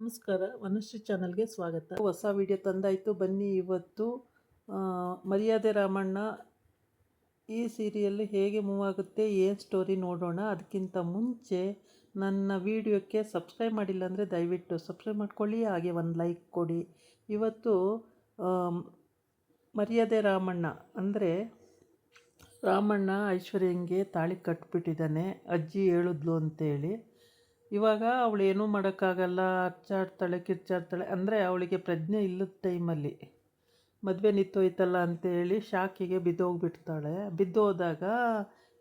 ನಮಸ್ಕಾರ, ವನಶ್ರೀ ಚಾನಲ್ಗೆ ಸ್ವಾಗತ. ಹೊಸ ವಿಡಿಯೋ ತಂದಾಯಿತು. ಬನ್ನಿ ಇವತ್ತು ಮರ್ಯಾದೆ ರಾಮಣ್ಣ ಈ ಸೀರಿಯಲ್ ಹೇಗೆ ಮೂವ್ ಆಗುತ್ತೆ, ಏನು ಸ್ಟೋರಿ ನೋಡೋಣ. ಅದಕ್ಕಿಂತ ಮುಂಚೆ ನನ್ನ ವಿಡಿಯೋಕ್ಕೆ ಸಬ್ಸ್ಕ್ರೈಬ್ ಮಾಡಿಲ್ಲ ಅಂದರೆ ದಯವಿಟ್ಟು ಸಬ್ಸ್ಕ್ರೈಬ್ ಮಾಡ್ಕೊಳ್ಳಿ, ಹಾಗೆ ಒಂದು ಲೈಕ್ ಕೊಡಿ. ಇವತ್ತು ಮರ್ಯಾದೆ ರಾಮಣ್ಣ ಅಂದರೆ ರಾಮಣ್ಣ ಐಶ್ವರ್ಯಂಗೆ ತಾಳಿ ಕಟ್ಬಿಟ್ಟಿದ್ದಾನೆ, ಅಜ್ಜಿ ಹೇಳಿದ್ಲು ಅಂತೇಳಿ. ಇವಾಗ ಅವಳು ಏನೂ ಮಾಡೋಕ್ಕಾಗಲ್ಲ, ಅರ್ಚಾಡ್ತಾಳೆ, ಕಿರ್ಚಾಡ್ತಾಳೆ. ಅಂದರೆ ಅವಳಿಗೆ ಪ್ರಜ್ಞೆ ಇಲ್ಲದ ಟೈಮಲ್ಲಿ ಮದುವೆ ನಿಂತೋಯ್ತಲ್ಲ ಅಂತೇಳಿ ಶಾಕಿಗೆ ಬಿದ್ದೋಗ್ಬಿಡ್ತಾಳೆ. ಬಿದ್ದೋದಾಗ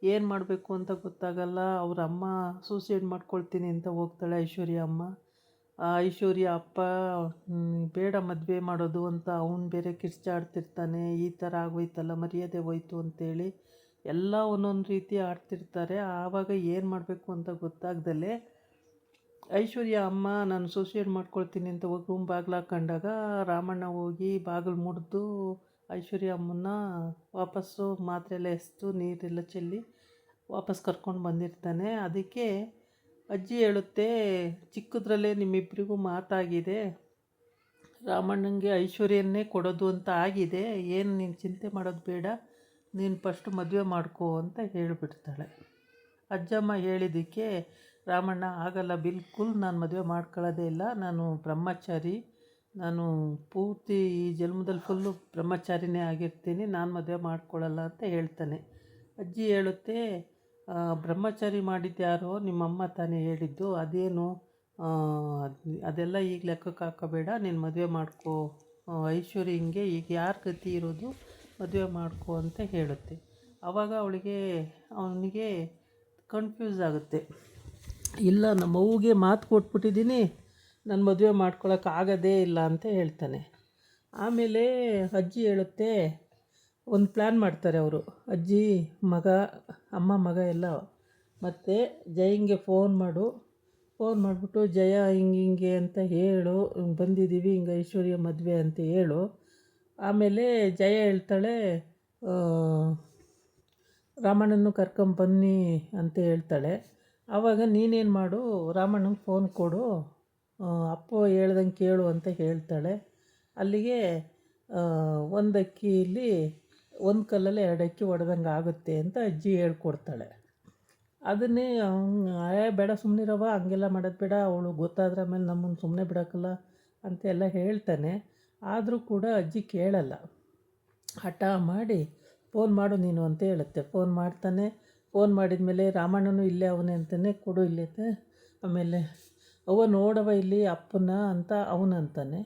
ಏನು ಮಾಡಬೇಕು ಅಂತ ಗೊತ್ತಾಗಲ್ಲ. ಅವ್ರ ಅಮ್ಮ ಸೂಸೈಡ್ ಮಾಡ್ಕೊಳ್ತೀನಿ ಅಂತ ಹೋಗ್ತಾಳೆ ಐಶ್ವರ್ಯ ಅಮ್ಮ. ಐಶ್ವರ್ಯ ಅಪ್ಪ ಬೇಡ ಮದುವೆ ಮಾಡೋದು ಅಂತ ಅವನು ಬೇರೆ ಕಿರ್ಚಾಡ್ತಿರ್ತಾನೆ. ಈ ಥರ ಆಗೋಯ್ತಲ್ಲ, ಮರ್ಯಾದೆ ಹೋಯ್ತು ಅಂತೇಳಿ ಎಲ್ಲ ಒಂದೊಂದು ರೀತಿ ಆಡ್ತಿರ್ತಾರೆ. ಆವಾಗ ಏನು ಮಾಡಬೇಕು ಅಂತ ಗೊತ್ತಾಗ್ದಲೇ ಐಶ್ವರ್ಯ ಅಮ್ಮ ನಾನು ಸೂಸೈಡ್ ಮಾಡ್ಕೊಳ್ತೀನಿ ಅಂತ ಹೋಗಿ ರೂಮ್ ಬಾಗಿಲು ಹಾಕೊಂಡಾಗ ರಾಮಣ್ಣ ಹೋಗಿ ಬಾಗಿಲು ಮುರಿದು ಐಶ್ವರ್ಯ ಅಮ್ಮನ್ನ ವಾಪಸ್ಸು ಮಾತ್ರೆ ಎಲ್ಲ ಎಸೆದು ನೀರೆಲ್ಲ ಚೆಲ್ಲಿ ವಾಪಸ್ ಕರ್ಕೊಂಡು ಬಂದಿರ್ತಾನೆ. ಅದಕ್ಕೆ ಅಜ್ಜಿ ಹೇಳುತ್ತೆ, ಚಿಕ್ಕದ್ರಲ್ಲೇ ನಿಮ್ಮಿಬ್ಬರಿಗೂ ಮಾತಾಗಿದೆ, ರಾಮಣ್ಣಂಗೆ ಐಶ್ವರ್ಯನ್ನೇ ಕೊಡೋದು ಅಂತ ಆಗಿದೆ, ಏನು ನೀನು ಚಿಂತೆ ಮಾಡೋದು ಬೇಡ, ನೀನು ಫಸ್ಟು ಮದುವೆ ಮಾಡ್ಕೋ ಅಂತ ಹೇಳಿಬಿಡ್ತಾಳೆ. ಅಜ್ಜಮ್ಮ ಹೇಳಿದ್ದಕ್ಕೆ ರಾಮಣ್ಣ ಆಗಲ್ಲ, ಬಿಲ್ಕುಲ್ ನಾನು ಮದುವೆ ಮಾಡ್ಕೊಳ್ಳೋದೇ ಇಲ್ಲ, ನಾನು ಬ್ರಹ್ಮಚಾರಿ, ನಾನು ಪೂರ್ತಿ ಈ ಜನ್ಮದಲ್ಲಿ ಫುಲ್ಲು ಬ್ರಹ್ಮಚಾರಿನೇ ಆಗಿರ್ತೀನಿ, ನಾನು ಮದುವೆ ಮಾಡ್ಕೊಳ್ಳಲ್ಲ ಅಂತ ಹೇಳ್ತಾನೆ. ಅಜ್ಜಿ ಹೇಳುತ್ತೆ, ಬ್ರಹ್ಮಚಾರಿ ಮಾಡಿದ್ಯಾರೋ ನಿಮ್ಮಮ್ಮ ತಾನೇ ಹೇಳಿದ್ದು, ಅದೇನು ಅದೆಲ್ಲ ಈಗ ಲೆಕ್ಕಕ್ಕೆ ಹಾಕೋಬೇಡ, ನೀನು ಮದುವೆ ಮಾಡ್ಕೋ, ಐಶ್ವರ್ಯಂಗೆ ಈಗ ಯಾರು ಗತಿ ಇರೋದು, ಮದುವೆ ಮಾಡ್ಕೋ ಅಂತ ಹೇಳುತ್ತೆ. ಆವಾಗ ಅವನಿಗೆ ಕನ್ಫ್ಯೂಸ್ ಆಗುತ್ತೆ. ಇಲ್ಲ, ನಮ್ಮ ಅವ್ವಗೆ ಮಾತು ಕೊಟ್ಬಿಟ್ಟಿದ್ದೀನಿ, ನಾನು ಮದುವೆ ಮಾಡ್ಕೊಳಕ್ಕಾಗೋದೇ ಇಲ್ಲ ಅಂತ ಹೇಳ್ತಾನೆ. ಆಮೇಲೆ ಅಜ್ಜಿ ಹೇಳುತ್ತೆ, ಒಂದು ಪ್ಲ್ಯಾನ್ ಮಾಡ್ತಾರೆ ಅವರು, ಅಜ್ಜಿ ಮಗ ಅಮ್ಮ ಮಗ ಎಲ್ಲ. ಮತ್ತು ಜಯಂಗೆ ಫೋನ್ ಮಾಡಿಬಿಟ್ಟು ಜಯ ಹಿಂಗೆ ಅಂತ ಹೇಳು, ಬಂದಿದ್ದೀವಿ, ಹಿಂಗೆ ಐಶ್ವರ್ಯ ಮದುವೆ ಅಂತ ಹೇಳು. ಆಮೇಲೆ ಜಯ ಹೇಳ್ತಾಳೆ, ರಾಮಣ್ಣನ್ನು ಕರ್ಕೊಂಬನ್ನಿ ಅಂತ ಹೇಳ್ತಾಳೆ. ಆವಾಗ ನೀನೇನು ಮಾಡು, ರಾಮಣ್ಣಂಗೆ ಫೋನ್ ಕೊಡು, ಅಪ್ಪ ಹೇಳ್ದಂಗೆ ಕೇಳು ಅಂತ ಹೇಳ್ತಾಳೆ. ಅಲ್ಲಿಗೆ ಒಂದು ಅಕ್ಕಿಯಲ್ಲಿ ಒಂದು ಕಲ್ಲಲ್ಲಿ ಎರಡು ಅಕ್ಕಿ ಹೊಡೆದಂಗೆ ಆಗುತ್ತೆ ಅಂತ ಅಜ್ಜಿ ಹೇಳ್ಕೊಡ್ತಾಳೆ. ಅದನ್ನೇ ಬೇಡ ಸುಮ್ಮನಿರವ, ಹಂಗೆಲ್ಲ ಮಾಡೋದು ಬೇಡ, ಅವಳು ಗೊತ್ತಾದ್ರೆ ಆಮೇಲೆ ನಮ್ಮನ್ನು ಸುಮ್ಮನೆ ಬಿಡೋಕ್ಕಲ್ಲ ಅಂತೆಲ್ಲ ಹೇಳ್ತಾನೆ. ಆದರೂ ಕೂಡ ಅಜ್ಜಿ ಕೇಳಲ್ಲ. ಹಠ ಮಾಡಿ ಫೋನ್ ಮಾಡು ನೀನು ಅಂತ ಹೇಳುತ್ತೆ. ಫೋನ್ ಮಾಡ್ತಾನೆ. ಫೋನ್ ಮಾಡಿದ ಮೇಲೆ ರಾಮಣ್ಣನೂ ಇಲ್ಲೇ ಅವನೇ ಅಂತಾನೆ, ಕೊಡು ಇಲ್ಲೈತೆ. ಆಮೇಲೆ ಅವ್ವ ನೋಡವ ಇಲ್ಲಿ ಅಪ್ಪನ ಅಂತ ಅವನಂತಾನೆ.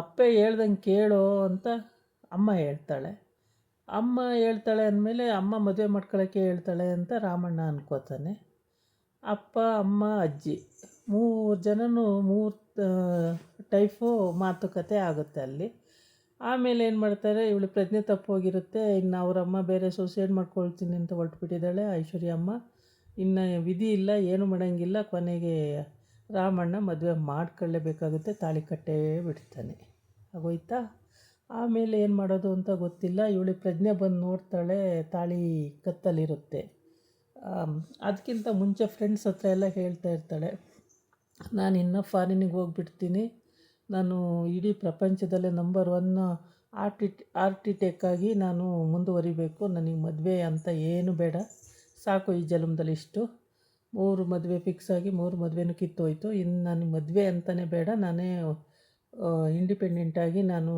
ಅಪ್ಪ ಹೇಳ್ದಂಗೆ ಕೇಳೋ ಅಂತ ಅಮ್ಮ ಹೇಳ್ತಾಳೆ. ಅಮ್ಮ ಹೇಳ್ತಾಳೆ ಅಂದಮೇಲೆ ಅಮ್ಮ ಮದುವೆ ಮಾಡ್ಕೊಳ್ಳೋಕ್ಕೆ ಹೇಳ್ತಾಳೆ ಅಂತ ರಾಮಣ್ಣ ಅನ್ಕೋತಾನೆ. ಅಪ್ಪ ಅಮ್ಮ ಅಜ್ಜಿ ಮೂರು ಜನನೂ ಮೂರು ಟೈಪು ಮಾತುಕತೆ ಆಗುತ್ತೆ ಅಲ್ಲಿ. ಆಮೇಲೆ ಏನು ಮಾಡ್ತಾರೆ, ಇವಳು ಪ್ರಜ್ಞೆ ತಪ್ಪೋಗಿರುತ್ತೆ. ಇನ್ನು ಅವರಮ್ಮ ಬೇರೆ ಸೂಸೈಡ್ ಮಾಡ್ಕೊಳ್ತೀನಿ ಅಂತ ಹೊರಟುಬಿಟ್ಟಿದ್ದಾಳೆ ಐಶ್ವರ್ಯ ಅಮ್ಮ. ಇನ್ನು ವಿಧಿ ಇಲ್ಲ, ಏನು ಮಾಡೋಂಗಿಲ್ಲ. ಕೊನೆಗೆ ರಾಮಣ್ಣ ಮದುವೆ ಮಾಡ್ಕೊಳ್ಳೇಬೇಕಾಗುತ್ತೆ, ತಾಳಿ ಕಟ್ಟೇ ಬಿಡ್ತಾನೆ. ಆಗೋಯ್ತಾ. ಆಮೇಲೆ ಏನು ಮಾಡೋದು ಅಂತ ಗೊತ್ತಿಲ್ಲ. ಇವಳಿಗೆ ಪ್ರಜ್ಞೆ ಬಂದು ನೋಡ್ತಾಳೆ, ತಾಳಿ ಕತ್ತಲಿರುತ್ತೆ. ಅದಕ್ಕಿಂತ ಮುಂಚೆ ಫ್ರೆಂಡ್ಸ್ ಹತ್ರ ಎಲ್ಲ ಹೇಳ್ತಾ ಇರ್ತಾಳೆ, ನಾನು ಇನ್ನೂ ಫಾರಿನಿಗೆ ಹೋಗ್ಬಿಡ್ತೀನಿ, ನಾನು ಇಡೀ ಪ್ರಪಂಚದಲ್ಲೇ ನಂಬರ್ 1 ಆರ್ಟಿಟೆಕ್ಕಾಗಿ ನಾನು ಮುಂದುವರಿಬೇಕು, ನನಗೆ ಮದುವೆ ಅಂತ ಏನು ಬೇಡ, ಸಾಕು ಈ ಜನ್ಮದಲ್ಲಿ ಇಷ್ಟು. 3 ಮದುವೆ ಫಿಕ್ಸ್ ಆಗಿ 3 ಮದುವೆನೂ ಕಿತ್ತೋಯ್ತು, ಇನ್ನು ನನಗೆ ಮದುವೆ ಅಂತಲೇ ಬೇಡ, ನಾನೇ ಇಂಡಿಪೆಂಡೆಂಟಾಗಿ ನಾನು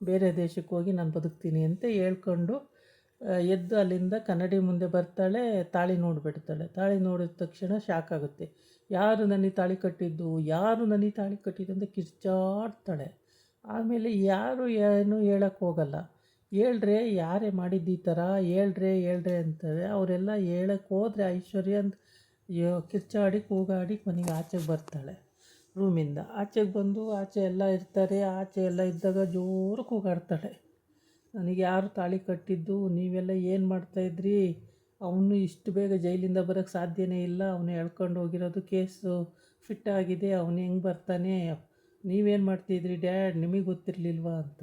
ಬೇರೆ ದೇಶಕ್ಕೆ ಹೋಗಿ ನಾನು ಬದುಕ್ತೀನಿ ಅಂತ ಹೇಳ್ಕೊಂಡು ಎದ್ದು ಅಲ್ಲಿಂದ ಕನ್ನಡಿ ಮುಂದೆ ಬರ್ತಾಳೆ. ತಾಳಿ ನೋಡಿಬಿಡ್ತಾಳೆ. ತಾಳಿ ನೋಡಿದ ತಕ್ಷಣ ಶಾಕ್ ಆಗುತ್ತೆ. ಯಾರು ನನಗೆ ತಾಳಿ ಕಟ್ಟಿದ್ದು, ಯಾರು ನನಗೆ ತಾಳಿ ಕಟ್ಟಿದ್ದು ಅಂತ ಕಿರ್ಚಾಡ್ತಾಳೆ. ಆಮೇಲೆ ಯಾರು ಏನು ಹೇಳೋಕ್ಕೆ ಹೋಗಲ್ಲ. ಹೇಳ್ರೆ ಯಾರೇ ಮಾಡಿದ್ದು ಈ ಥರ, ಹೇಳ್ರೆ ಅಂತಾರೆ. ಅವರೆಲ್ಲ ಹೇಳಕ್ಕೆ ಹೋದರೆ ಐಶ್ವರ್ಯ ಅಂತ ಕಿರ್ಚಾಡಿ ಕೂಗಾಡಿ ಕೊನೆಗೆ ಆಚೆಗೆ ಬರ್ತಾಳೆ. ರೂಮಿಂದ ಆಚೆಗೆ ಬಂದು ಆಚೆ ಎಲ್ಲ ಇರ್ತಾರೆ. ಆಚೆ ಎಲ್ಲ ಇದ್ದಾಗ ಜೋರು ಕೂಗಾಡ್ತಾಳೆ, ನನಗೆ ಯಾರು ತಾಳಿ ಕಟ್ಟಿದ್ದು, ನೀವೆಲ್ಲ ಏನು ಮಾಡ್ತಾಯಿದ್ರಿ, ಅವನು ಇಷ್ಟು ಬೇಗ ಜೈಲಿಂದ ಬರೋಕ್ಕೆ ಸಾಧ್ಯನೇ ಇಲ್ಲ, ಅವನು ಎಳ್ಕೊಂಡು ಹೋಗಿರೋದು ಕೇಸು ಫಿಟ್ ಆಗಿದೆ, ಅವನು ಹೆಂಗೆ ಬರ್ತಾನೆ, ನೀವೇನು ಮಾಡ್ತಿದ್ರಿ ಡ್ಯಾಡ್, ನಿಮಗೆ ಗೊತ್ತಿರಲಿಲ್ವಾ ಅಂತ.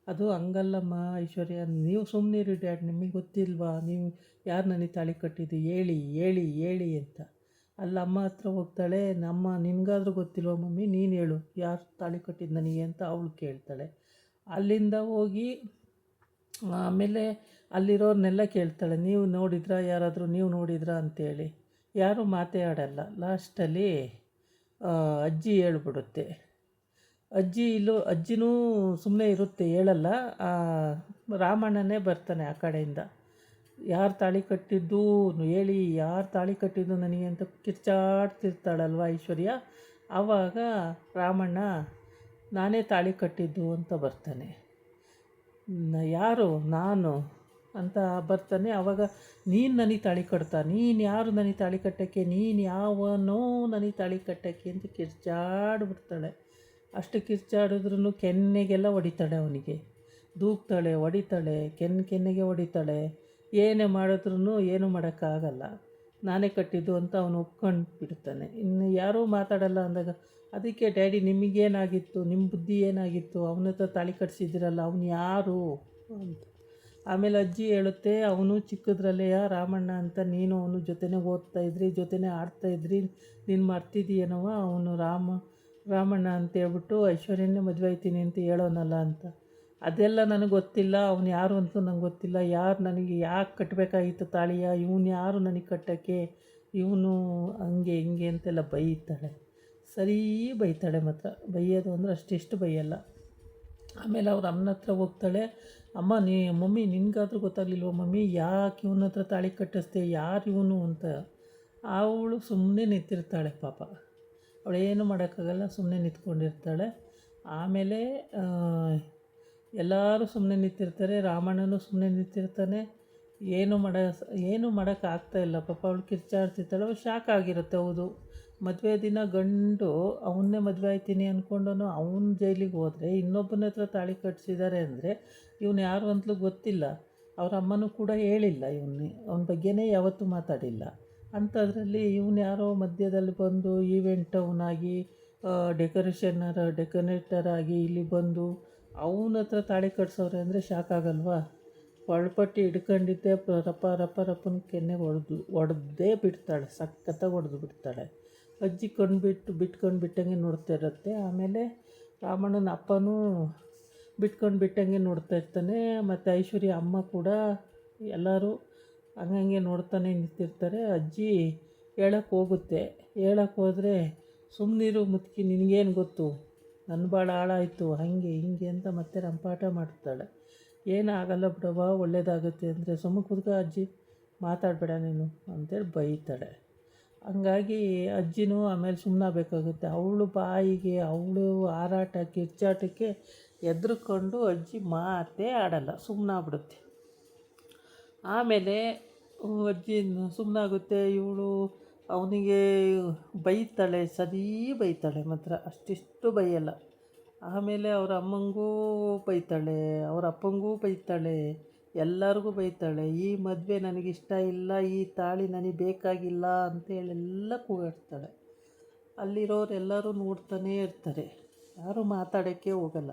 ಅದು ಹಂಗಲ್ಲಮ್ಮ ಐಶ್ವರ್ಯ, ನೀವು ಸುಮ್ಮನಿರಿ ಡ್ಯಾಡ್, ನಿಮಗೆ ಗೊತ್ತಿಲ್ವಾ, ನೀವು ಯಾರು ನನಗೆ ತಾಳಿ ಕಟ್ಟಿದ್ದು, ಹೇಳಿ ಅಂತ. ಅಲ್ಲಿ ಅಮ್ಮ ಹತ್ರ ಹೋಗ್ತಾಳೆ, ನಮ್ಮ ನಿನಗಾದ್ರೂ ಗೊತ್ತಿಲ್ವ ಮಮ್ಮಿ, ನೀನು ಹೇಳು ಯಾರು ತಾಳಿ ಕಟ್ಟಿದ್ದು ನನಗೆ ಅಂತ ಅವಳು ಕೇಳ್ತಾಳೆ. ಅಲ್ಲಿಂದ ಹೋಗಿ ಆಮೇಲೆ ಅಲ್ಲಿರೋರ್ನೆಲ್ಲ ಕೇಳ್ತಾಳೆ, ನೀವು ನೋಡಿದ್ರಾ, ಯಾರಾದರೂ ನೀವು ನೋಡಿದ್ರಾ ಅಂತೇಳಿ. ಯಾರೂ ಮಾತೇ ಆಡಲ್ಲ. ಲಾಸ್ಟಲ್ಲಿ ಅಜ್ಜಿ ಹೇಳ್ಬಿಡುತ್ತೆ. ಅಜ್ಜಿನೂ ಸುಮ್ಮನೆ ಇರುತ್ತೆ, ಹೇಳಲ್ಲ. ರಾಮಣ್ಣನೇ ಬರ್ತಾನೆ ಆ ಕಡೆಯಿಂದ. ಯಾರು ತಾಳಿ ಕಟ್ಟಿದ್ದು ಹೇಳಿ, ಯಾರು ತಾಳಿ ಕಟ್ಟಿದ್ದು ನನಗೆ ಅಂತ ಕಿರ್ಚಾಡ್ತಿರ್ತಾಳಲ್ವ ಐಶ್ವರ್ಯ. ಆವಾಗ ರಾಮಣ್ಣ ನಾನೇ ತಾಳಿ ಕಟ್ಟಿದ್ದು ಅಂತ ಬರ್ತಾನೆ. ಯಾರು ನಾನು ಅಂತ ಬರ್ತಾನೆ. ಆವಾಗ ನೀನು ನನಗೆ ತಾಳಿ ಕಟ್ತಾ, ನೀನು ಯಾರು ನನಗೆ ತಾಳಿ ಕಟ್ಟೋಕ್ಕೆ, ನೀನು ಯಾವನೋ ನನಗೆ ತಾಳಿ ಕಟ್ಟೋಕ್ಕೆ ಅಂತ ಕಿರ್ಚಾಡ್ಬಿಡ್ತಾಳೆ. ಅಷ್ಟು ಕಿರ್ಚಾಡಿದ್ರೂ ಕೆನ್ನೆಗೆಲ್ಲ ಹೊಡಿತಾಳೆ ಅವನಿಗೆ. ದೂಕ್ತಾಳೆ, ಹೊಡಿತಾಳೆ, ಕೆನ್ನೆಗೆ ಹೊಡಿತಾಳೆ. ಏನೇ ಮಾಡಿದ್ರೂ ಏನೂ ಮಾಡೋಕ್ಕಾಗಲ್ಲ. ನಾನೇ ಕಟ್ಟಿದ್ದು ಅಂತ ಅವನು ಒಪ್ಕೊಂಡು ಬಿಡ್ತಾನೆ. ಇನ್ನು ಯಾರೂ ಮಾತಾಡಲ್ಲ ಅಂದಾಗ, ಅದಕ್ಕೆ ಡ್ಯಾಡಿ ನಿಮಗೇನಾಗಿತ್ತು, ನಿಮ್ಮ ಬುದ್ಧಿ ಏನಾಗಿತ್ತು, ಅವನ ಹತ್ರ ತಾಳಿ ಕಟ್ಸಿದ್ದೀರಲ್ಲ, ಅವನು ಯಾರು ಅಂತ. ಆಮೇಲೆ ಅಜ್ಜಿ ಹೇಳುತ್ತೆ, ಅವನು ಚಿಕ್ಕದ್ರಲ್ಲೇ ರಾಮಣ್ಣ ಅಂತ, ನೀನು ಅವನು ಜೊತೆನೇ ಓದ್ತಾಯಿದ್ರಿ, ಜೊತೆನೇ ಆಡ್ತಾಯಿದ್ರಿ, ನೀನು ಮರ್ತಿದ್ದೀಯನವ, ಅವನು ರಾಮಣ್ಣ ಅಂತ ಹೇಳ್ಬಿಟ್ಟು ಐಶ್ವರ್ಯನೇ ಮದುವೆ ಆಯ್ತೀನಿ ಅಂತ ಹೇಳೋನಲ್ಲ ಅಂತ. ಅದೆಲ್ಲ ನನಗೆ ಗೊತ್ತಿಲ್ಲ, ಅವನು ಯಾರು ಅಂತೂ ನಂಗೆ ಗೊತ್ತಿಲ್ಲ. ಯಾರು ನನಗೆ ಯಾಕೆ ಕಟ್ಟಬೇಕಾಗಿತ್ತು ತಾಳಿಯ, ಇವನು ಯಾರು ನನಗೆ ಕಟ್ಟೋಕ್ಕೆ, ಇವನು ಹಂಗೆ ಹಿಂಗೆ ಅಂತೆಲ್ಲ ಬೈತಾಳೆ. ಸರಿ ಬೈತಾಳೆ. ಮಾತ್ರ ಬೈಯೋದು ಅಂದರೆ ಅಷ್ಟಿಷ್ಟು ಬೈಯಲ್ಲ. ಆಮೇಲೆ ಅವ್ರ ಅಮ್ಮನ ಹತ್ರ ಹೋಗ್ತಾಳೆ. ಅಮ್ಮ ಮಮ್ಮಿ ನಿನಗಾದ್ರೂ ಗೊತ್ತಾಗಲಿಲ್ವ ಮಮ್ಮಿ, ಯಾಕೆ ಇವನ ಹತ್ರ ತಾಳಿ ಕಟ್ಟಿಸ್ದೆ, ಯಾರು ಇವನು ಅಂತ. ಅವಳು ಸುಮ್ಮನೆ ನಿಂತಿರ್ತಾಳೆ ಪಾಪ. ಅವಳೇನು ಮಾಡೋಕ್ಕಾಗಲ್ಲ, ಸುಮ್ಮನೆ ನಿಂತ್ಕೊಂಡಿರ್ತಾಳೆ. ಆಮೇಲೆ ಎಲ್ಲರೂ ಸುಮ್ಮನೆ ನಿಂತಿರ್ತಾರೆ. ರಾಮಣ್ಣನೂ ಸುಮ್ಮನೆ ನಿಂತಿರ್ತಾನೆ. ಏನು ಮಾಡೋಕ್ಕಾಗ್ತಾಯಿಲ್ಲ ಪಾಪ. ಅವಳು ಕಿರ್ಚಾಡ್ತಿರ್ತಾಳೆ. ಅವಳು ಶಾಕ್ ಆಗಿರುತ್ತೆ. ಹೌದು, ಮದುವೆ ದಿನ ಗಂಡು ಅವನ್ನೇ ಮದುವೆ ಆಯ್ತೀನಿ ಅಂದ್ಕೊಂಡು ಅವನ ಜೈಲಿಗೆ ಹೋದರೆ, ಇನ್ನೊಬ್ಬನ ಹತ್ರ ತಾಳಿ ಕಟ್ಟಿಸಿದ್ದಾರೆ ಅಂದರೆ ಇವನು ಯಾರು ಅಂತಲೂ ಗೊತ್ತಿಲ್ಲ. ಅವ್ರ ಅಮ್ಮನೂ ಕೂಡ ಹೇಳಿಲ್ಲ, ಅವನ ಬಗ್ಗೆನೇ ಯಾವತ್ತೂ ಮಾತಾಡಿಲ್ಲ. ಅಂಥದ್ರಲ್ಲಿ ಇವನು ಯಾರೋ ಮಧ್ಯದಲ್ಲಿ ಬಂದು ಈವೆಂಟ್ ಅವನಾಗಿ ಡೆಕೋರೇಟರ್ ಆಗಿ ಇಲ್ಲಿ ಬಂದು ಅವನ ಹತ್ರ ತಾಳಿ ಕಟ್ಸೋರೆ ಅಂದರೆ ಶಾಕ್ ಆಗಲ್ವಾ. ಒಳಪಟ್ಟಿ ಹಿಡ್ಕೊಂಡಿದ್ದೆ ರಪ್ಪನ ಕೆನ್ನೆ ಹೊಡೆದೇ ಬಿಡ್ತಾಳೆ. ಸಖತ್ತಾಗಿ ಹೊಡೆದು ಬಿಡ್ತಾಳೆ. ಅಜ್ಜಿ ಬಿಟ್ಕೊಂಡು ಬಿಟ್ಟಂಗೆ ನೋಡ್ತಾ ಇರುತ್ತೆ. ಆಮೇಲೆ ರಾಮಣ್ಣನ ಅಪ್ಪನೂ ಬಿಟ್ಟಂಗೆ ನೋಡ್ತಾ ಇರ್ತಾನೆ. ಮತ್ತು ಐಶ್ವರ್ಯ ಅಮ್ಮ ಕೂಡ ಎಲ್ಲರೂ ಹಂಗಂಗೆ ನೋಡ್ತಾನೆ ನಿಂತಿರ್ತಾರೆ. ಅಜ್ಜಿ ಹೇಳಕ್ಕೆ ಹೋಗುತ್ತೆ. ಹೋದರೆ, ಸುಮ್ಮನಿರು ಮುದುಕಿ, ನಿನಗೇನು ಗೊತ್ತು, ನನ್ನ ಭಾಳ ಹಾಳಾಯಿತು, ಹಾಗೆ ಹಿಂಗೆ ಅಂತ ಮತ್ತೆ ರಂಪಾಟ ಮಾಡ್ತಾಳೆ. ಏನಾಗಲ್ಲ ಬಿಡವ, ಒಳ್ಳೇದಾಗುತ್ತೆ ಅಂದರೆ, ಸುಮ್ಮ ಕೂತ್ಕೋ ಅಜ್ಜಿ, ಮಾತಾಡಬೇಡ ನೀನು ಅಂತೇಳಿ ಬೈತಾಳೆ. ಹಂಗಾಗಿ ಅಜ್ಜಿನೂ ಆಮೇಲೆ ಸುಮ್ಮನಾಗಬೇಕಾಗುತ್ತೆ. ಅವಳು ಬಾಯಿಗೆ ಅವಳು ಹಾರಾಟ ಕಿರ್ಚಾಟಕ್ಕೆ ಎದ್ರುಕೊಂಡು ಅಜ್ಜಿ ಮಾತೇ ಆಡಲ್ಲ, ಸುಮ್ಮನಾಗ್ಬಿಡುತ್ತೆ. ಆಮೇಲೆ ಅಜ್ಜಿ ಸುಮ್ಮನಾಗುತ್ತೆ. ಇವಳು ಅವನಿಗೆ ಬೈತಾಳೆ, ಸರಿ ಬೈತಾಳೆ. ಮಾತ್ರ ಅಷ್ಟಿಷ್ಟು ಬೈಯಲ್ಲ. ಆಮೇಲೆ ಅವ್ರ ಅಮ್ಮಂಗೂ ಬೈತಾಳೆ, ಅವ್ರ ಅಪ್ಪಂಗೂ ಬೈತಾಳೆ, ಎಲ್ಲರಿಗೂ ಬೈತಾಳೆ. ಈ ಮದುವೆ ನನಗಿಷ್ಟ ಇಲ್ಲ, ಈ ತಾಳಿ ನನಗೆ ಬೇಕಾಗಿಲ್ಲ ಅಂತೇಳೆಲ್ಲ ಕೂಗಾಡ್ತಾಳೆ. ಅಲ್ಲಿರೋರೆಲ್ಲರೂ ನೋಡ್ತಾನೇ ಇರ್ತಾರೆ, ಯಾರೂ ಮಾತಾಡೋಕ್ಕೆ ಹೋಗಲ್ಲ.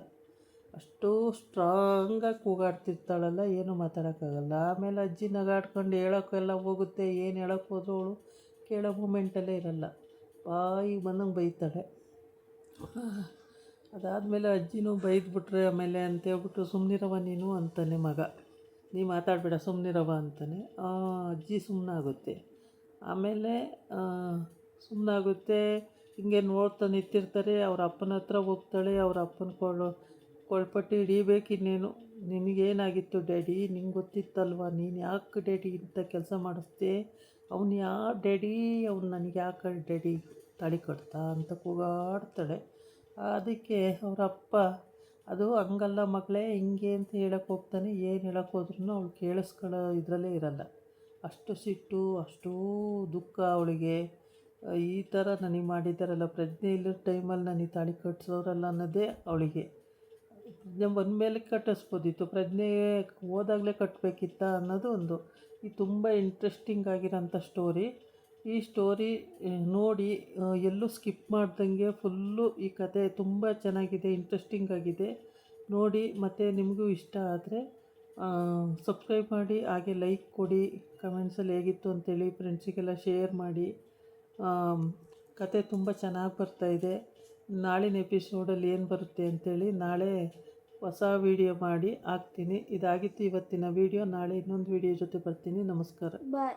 ಅಷ್ಟು ಸ್ಟ್ರಾಂಗಾಗಿ ಕೂಗಾಡ್ತಿರ್ತಾಳಲ್ಲ, ಏನೂ ಮಾತಾಡೋಕ್ಕಾಗಲ್ಲ. ಆಮೇಲೆ ಅಜ್ಜಿ ನಗಾಡ್ಕೊಂಡು ಹೇಳೋಕ್ಕೆಲ್ಲ ಹೋಗುತ್ತೆ. ಏನು ಹೇಳೋಕ್ಕೆ ಹೋದ್ರು ಅವಳು ಕೇಳೋ ಮೂಮೆಂಟಲ್ಲೇ ಇರಲ್ಲ, ಬಾಯಿಗೆ ಬಂದಂಗೆ ಬೈತಾಳೆ. ಅದಾದಮೇಲೆ ಅಜ್ಜಿನೂ ಬೈದ್ಬಿಟ್ರೆ ಆಮೇಲೆ ಅಂತೇಳ್ಬಿಟ್ಟು, ಸುಮ್ಮನಿರವ ನೀನು ಅಂತಾನೆ ಮಗ, ನೀ ಮಾತಾಡಬೇಡ ಸುಮ್ಮನಿರವ ಅಂತಾನೆ. ಅಜ್ಜಿ ಸುಮ್ಮನಾಗುತ್ತೆ. ಆಮೇಲೆ ಸುಮ್ಮನಾಗುತ್ತೆ. ಹಿಂಗೆ ನೋಡ್ತಾ ನಿಂತಿರ್ತಾರೆ. ಅವ್ರ ಅಪ್ಪನ ಹತ್ರ ಹೋಗ್ತಾಳೆ. ಅವ್ರ ಅಪ್ಪನ ಕೊಳ್ಪಟ್ಟಿ ಹಿಡಿಬೇಕು. ಇನ್ನೇನು, ನಿನಗೇನಾಗಿತ್ತು ಡ್ಯಾಡಿ, ನಿಂಗೆ ಗೊತ್ತಿತ್ತಲ್ವ, ನೀನು ಯಾಕೆ ಡ್ಯಾಡಿ ಇಂಥ ಕೆಲಸ ಮಾಡಿಸ್ದೆ, ಅವ್ನು ಯಾವ ಡ್ಯಾಡಿ, ಅವ್ನು ನನಗೆ ಯಾಕೆ ಡ್ಯಾಡಿ ತಾಳಿ ಕಟ್ತಾ ಅಂತ ಕೂಗಾಡ್ತಾಳೆ. ಅದಕ್ಕೆ ಅವರಪ್ಪ, ಅದು ಹಂಗಲ್ಲ ಮಗಳೇ, ಹಿಂಗೆ ಅಂತ ಹೇಳಕ್ಕೆ ಹೋಗ್ತಾನೆ. ಏನು ಹೇಳಕ್ಕೆ ಹೋದ್ರೂ ಅವಳು ಕೇಳಿಸ್ಕೊಳ್ಳೋ ಇದರಲ್ಲೇ ಇರಲ್ಲ. ಅಷ್ಟು ಸಿಟ್ಟು, ಅಷ್ಟೂ ದುಃಖ ಅವಳಿಗೆ. ಈ ಥರ ನನಗೆ ಮಾಡಿದ್ದಾರಲ್ಲ, ಪ್ರಜ್ಞೆ ಇಲ್ಲದ ಟೈಮಲ್ಲಿ ನನಗೆ ತಾಳಿ ಕಟ್ಟಿಸೋರಲ್ಲ ಅನ್ನೋದೇ ಅವಳಿಗೆ. ಪ್ರಜ್ಞೆ ಬಂದಮೇಲೆ ಕಟ್ಟಿಸ್ಬೋದಿತ್ತು, ಪ್ರಜ್ಞೆ ಹೋದಾಗಲೇ ಕಟ್ಟಬೇಕಿತ್ತ ಅನ್ನೋದು ಒಂದು. ಇದು ತುಂಬ ಇಂಟ್ರೆಸ್ಟಿಂಗ್ ಆಗಿರೋಂಥ ಸ್ಟೋರಿ. ಈ ಸ್ಟೋರಿ ನೋಡಿ ಎಲ್ಲೂ ಸ್ಕಿಪ್ ಮಾಡ್ದಂಗೆ ಫುಲ್ಲು ಈ ಕತೆ ತುಂಬ ಚೆನ್ನಾಗಿದೆ, ಇಂಟ್ರೆಸ್ಟಿಂಗ್ ಆಗಿದೆ. ನೋಡಿ, ಮತ್ತು ನಿಮಗೂ ಇಷ್ಟ ಆದರೆ ಸಬ್ಸ್ಕ್ರೈಬ್ ಮಾಡಿ, ಹಾಗೆ ಲೈಕ್ ಕೊಡಿ, ಕಮೆಂಟ್ಸಲ್ಲಿ ಹೇಗಿತ್ತು ಅಂತೇಳಿ ಫ್ರೆಂಡ್ಸಿಗೆಲ್ಲ ಶೇರ್ ಮಾಡಿ. ಕತೆ ತುಂಬ ಚೆನ್ನಾಗಿ ಬರ್ತಾಯಿದೆ. ನಾಳಿನ ಎಪಿಸೋಡಲ್ಲಿ ಏನು ಬರುತ್ತೆ ಅಂಥೇಳಿ ನಾಳೆ ಹೊಸ ವೀಡಿಯೋ ಮಾಡಿ ಹಾಕ್ತೀನಿ. ಇದಾಗಿತ್ತು ಇವತ್ತಿನ ವೀಡಿಯೋ. ನಾಳೆ ಇನ್ನೊಂದು ವೀಡಿಯೋ ಜೊತೆ ಬರ್ತೀನಿ. ನಮಸ್ಕಾರ. ಬಾಯ್.